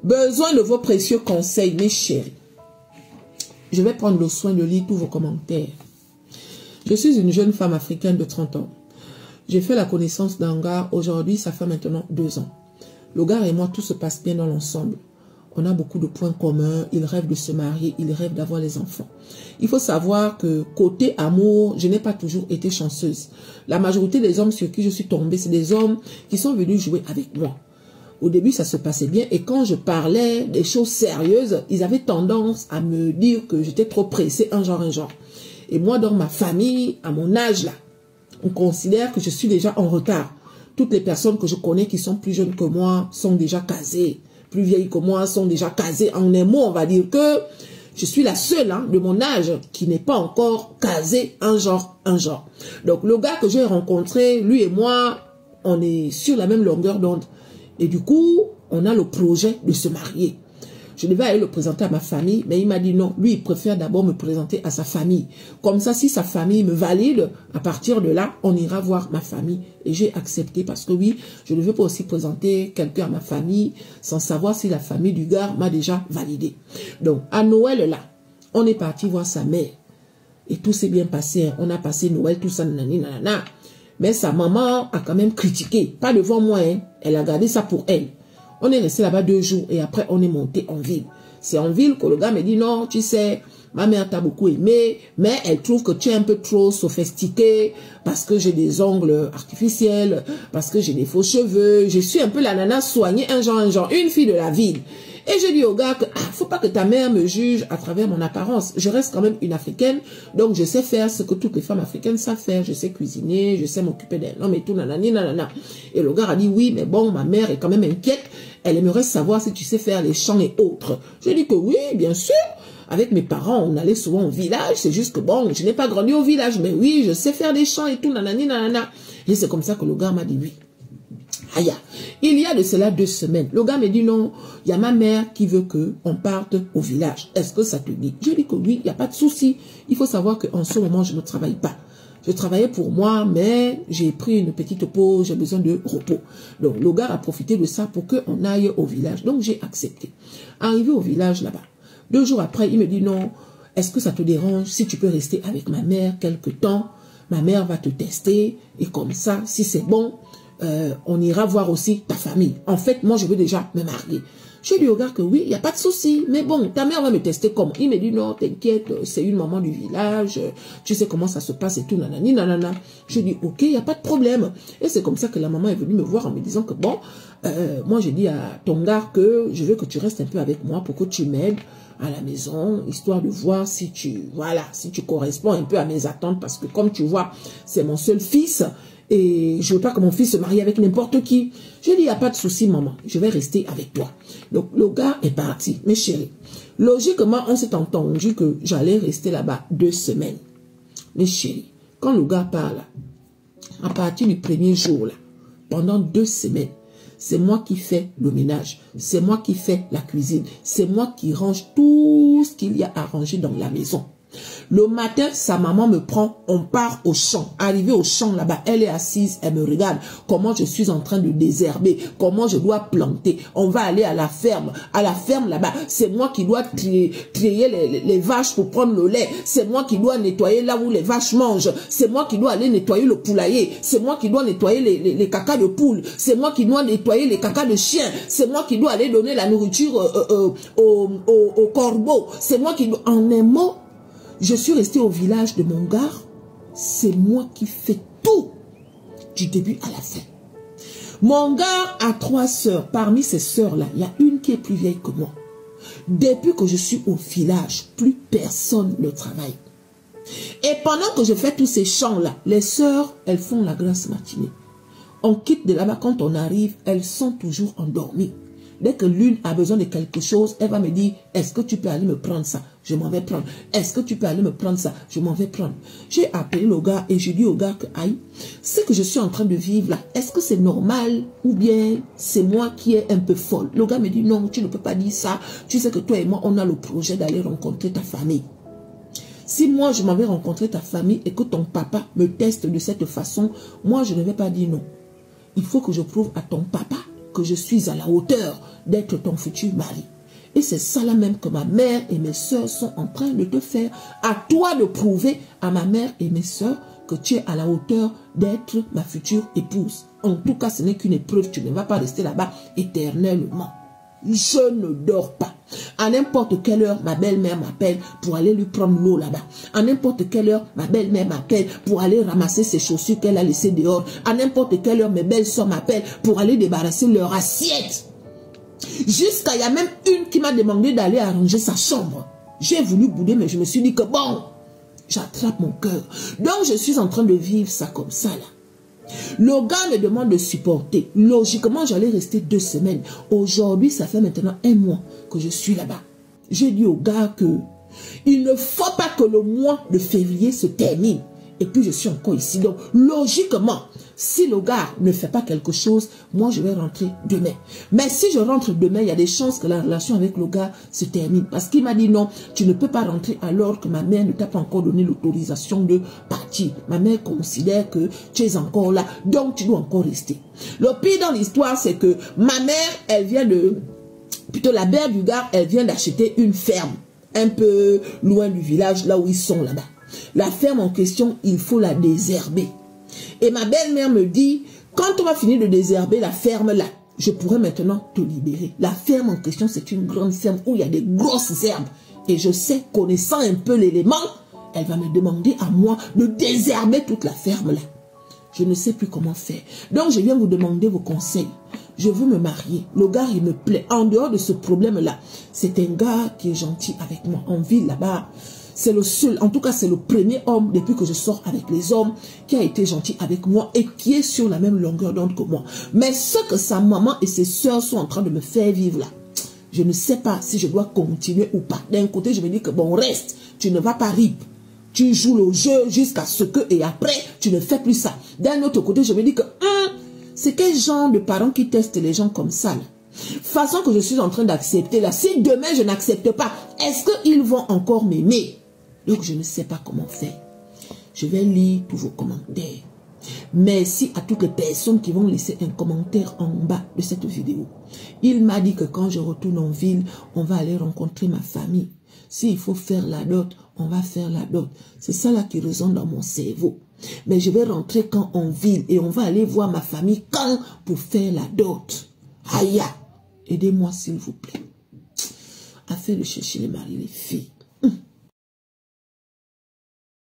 Besoin de vos précieux conseils, mes chéris. Je vais prendre le soin de lire tous vos commentaires. Je suis une jeune femme africaine de 30 ans. J'ai fait la connaissance d'un gars. Aujourd'hui, ça fait maintenant 2 ans. Le gars et moi, tout se passe bien dans l'ensemble. On a beaucoup de points communs. Il rêve de se marier. Il rêve d'avoir les enfants. Il faut savoir que côté amour, je n'ai pas toujours été chanceuse. La majorité des hommes sur qui je suis tombée, c'est des hommes qui sont venus jouer avec moi. Au début, ça se passait bien. Et quand je parlais des choses sérieuses, ils avaient tendance à me dire que j'étais trop pressée, un genre. Et moi, dans ma famille, à mon âge là, on considère que je suis déjà en retard. Toutes les personnes que je connais qui sont plus jeunes que moi sont déjà casées. Plus vieilles que moi sont déjà casées. En un mot, on va dire que je suis la seule de mon âge qui n'est pas encore casée un genre. Donc, le gars que j'ai rencontré, lui et moi, on est sur la même longueur d'onde. Et du coup, on a le projet de se marier. Je devais aller le présenter à ma famille, mais il m'a dit non. Lui, il préfère d'abord me présenter à sa famille. Comme ça, si sa famille me valide, à partir de là, on ira voir ma famille. Et j'ai accepté parce que oui, je ne veux pas aussi présenter quelqu'un à ma famille sans savoir si la famille du gars m'a déjà validé. Donc, à Noël, là, on est parti voir sa mère. Et tout s'est bien passé. On a passé Noël, tout ça, nanana. Mais sa maman a quand même critiqué. Pas devant moi, Elle a gardé ça pour elle. On est resté là-bas 2 jours et après on est monté en ville. C'est en ville que le gars me dit non, tu sais, ma mère t'a beaucoup aimé, mais elle trouve que tu es un peu trop sophistiqué parce que j'ai des ongles artificiels, parce que j'ai des faux cheveux. Je suis un peu la nana soignée, un genre, une fille de la ville. Et je dis au gars que, faut pas que ta mère me juge à travers mon apparence. Je reste quand même une africaine, donc je sais faire ce que toutes les femmes africaines savent faire. Je sais cuisiner, je sais m'occuper d'un homme et tout, nanani, nanana. Et le gars a dit oui, mais bon, ma mère est quand même inquiète. Elle aimerait savoir si tu sais faire les chants et autres. Je dis que oui, bien sûr. Avec mes parents, on allait souvent au village. C'est juste que bon, je n'ai pas grandi au village, mais oui, je sais faire des chants et tout, nanani, nanana. Et c'est comme ça que le gars m'a dit oui. Aïe, il y a de cela 2 semaines. Le gars me dit non, il y a ma mère qui veut qu'on parte au village. Est-ce que ça te dit? Je dis que oui, il n'y a pas de souci. Il faut savoir qu'en ce moment, je ne travaille pas. Je travaillais pour moi, mais j'ai pris une petite pause, j'ai besoin de repos. Donc, le gars a profité de ça pour qu'on aille au village. Donc, j'ai accepté. Arrivé au village là-bas, 2 jours après, il me dit non, est-ce que ça te dérange si tu peux rester avec ma mère quelque temps? Ma mère va te tester et comme ça, si c'est bon, on ira voir aussi ta famille. En fait, moi, je veux déjà me marier. Je lui dis au gars que oui, il n'y a pas de souci. Mais bon, ta mère va me tester comment? Il me dit non, t'inquiète, c'est une maman du village. Tu sais comment ça se passe et tout, nanani, nanana. Je dis ok, il n'y a pas de problème. Et c'est comme ça que la maman est venue me voir en me disant que bon, moi, je dis à ton gars que je veux que tu restes un peu avec moi pour que tu m'aides à la maison, histoire de voir si tu, voilà, si tu corresponds un peu à mes attentes. Parce que comme tu vois, c'est mon seul fils. Et je veux pas que mon fils se marie avec n'importe qui. Je dis, il n'y a pas de souci, maman. Je vais rester avec toi. Donc, le gars est parti. Mes chéris, logiquement, on s'est entendu que j'allais rester là-bas 2 semaines. Mes chéris, quand le gars parle, à partir du 1er jour, là, pendant 2 semaines, c'est moi qui fais le ménage. C'est moi qui fais la cuisine. C'est moi qui range tout ce qu'il y a à ranger dans la maison. Le matin, sa maman me prend, on part au champ. Arrivé au champ là-bas, elle est assise, elle me regarde. Comment je suis en train de désherber, comment je dois planter. On va aller à la ferme. À la ferme là-bas, c'est moi qui dois trier les vaches pour prendre le lait. C'est moi qui dois nettoyer là où les vaches mangent. C'est moi qui dois aller nettoyer le poulailler. C'est moi qui dois nettoyer les cacas de poule. C'est moi qui dois nettoyer les cacas de chien. C'est moi qui dois aller donner la nourriture aux corbeaux. C'est moi qui dois... En un mot, je suis restée au village de mon gars. C'est moi qui fais tout du début à la fin. Mon gars a 3 sœurs. Parmi ces sœurs-là, il y a une qui est plus vieille que moi. Depuis que je suis au village, plus personne ne travaille. Et pendant que je fais tous ces chants-là, les sœurs, elles font la grasse matinée. On quitte de là-bas, quand on arrive, elles sont toujours endormies. Dès que l'une a besoin de quelque chose, elle va me dire, est-ce que tu peux aller me prendre ça? Je m'en vais prendre. Est-ce que tu peux aller me prendre ça? Je m'en vais prendre. J'ai appelé le gars et je dis au gars que, aïe, ce que je suis en train de vivre là, est-ce que c'est normal ou bien c'est moi qui est un peu folle? Le gars me dit, non, tu ne peux pas dire ça. Tu sais que toi et moi, on a le projet d'aller rencontrer ta famille. Si moi, je m'en vais rencontrer ta famille et que ton papa me teste de cette façon, moi, je ne vais pas dire non. Il faut que je prouve à ton papa que je suis à la hauteur d'être ton futur mari. Et c'est ça là même que ma mère et mes soeurs sont en train de te faire. À toi de prouver à ma mère et mes soeurs que tu es à la hauteur d'être ma future épouse. En tout cas, ce n'est qu'une épreuve. Tu ne vas pas rester là-bas éternellement. Je ne dors pas. À n'importe quelle heure, ma belle-mère m'appelle pour aller lui prendre l'eau là-bas. À n'importe quelle heure, ma belle-mère m'appelle pour aller ramasser ses chaussures qu'elle a laissées dehors. À n'importe quelle heure, mes belles-sœurs m'appellent pour aller débarrasser leur assiette. Jusqu'à, il y a même une qui m'a demandé d'aller arranger sa chambre. J'ai voulu bouder, mais je me suis dit que bon, j'attrape mon cœur. Donc, je suis en train de vivre ça comme ça, là. Le gars me demande de supporter. Logiquement, j'allais rester 2 semaines. Aujourd'hui, ça fait maintenant 1 mois que je suis là-bas. J'ai dit au gars que il ne faut pas que le mois de février se termine. Et puis, je suis encore ici. Donc, logiquement, si le gars ne fait pas quelque chose, moi, je vais rentrer demain. Mais si je rentre demain, il y a des chances que la relation avec le gars se termine. Parce qu'il m'a dit non, tu ne peux pas rentrer alors que ma mère ne t'a pas encore donné l'autorisation de partir. Ma mère considère que tu es encore là, donc tu dois encore rester. Le pire dans l'histoire, c'est que ma mère, elle vient de... Plutôt la mère du gars, elle vient d'acheter une ferme. Un peu loin du village, là où ils sont là-bas. La ferme en question, il faut la désherber. Et ma belle-mère me dit, quand on va finir de désherber la ferme là, je pourrais maintenant te libérer. La ferme en question, c'est une grande ferme où il y a des grosses herbes. Et je sais, connaissant un peu l'élément, elle va me demander à moi de désherber toute la ferme là. Je ne sais plus comment faire. Donc, je viens vous demander vos conseils. Je veux me marier. Le gars, il me plaît. En dehors de ce problème-là, c'est un gars qui est gentil avec moi. En ville, là-bas, c'est le seul, en tout cas, c'est le premier homme, depuis que je sors avec les hommes, qui a été gentil avec moi et qui est sur la même longueur d'onde que moi. Mais ce que sa maman et ses soeurs sont en train de me faire vivre là, je ne sais pas si je dois continuer ou pas. D'un côté, je me dis que bon, reste, tu ne vas pas rip. Tu joues le jeu jusqu'à ce que, et après, tu ne fais plus ça. D'un autre côté, je me dis que, c'est quel genre de parents qui testent les gens comme ça, là? Façon que je suis en train d'accepter, là. Si demain, je n'accepte pas, est-ce qu'ils vont encore m'aimer? Donc, je ne sais pas comment faire. Je vais lire tous vos commentaires. Merci à toutes les personnes qui vont laisser un commentaire en bas de cette vidéo. Il m'a dit que quand je retourne en ville, on va aller rencontrer ma famille. S'il faut faire la dot, on va faire la dot. C'est ça là qui résonne dans mon cerveau. Mais je vais rentrer quand en ville et on va aller voir ma famille quand pour faire la dot. Aïe, aidez-moi s'il vous plaît. À faire le chercher les maris, les filles.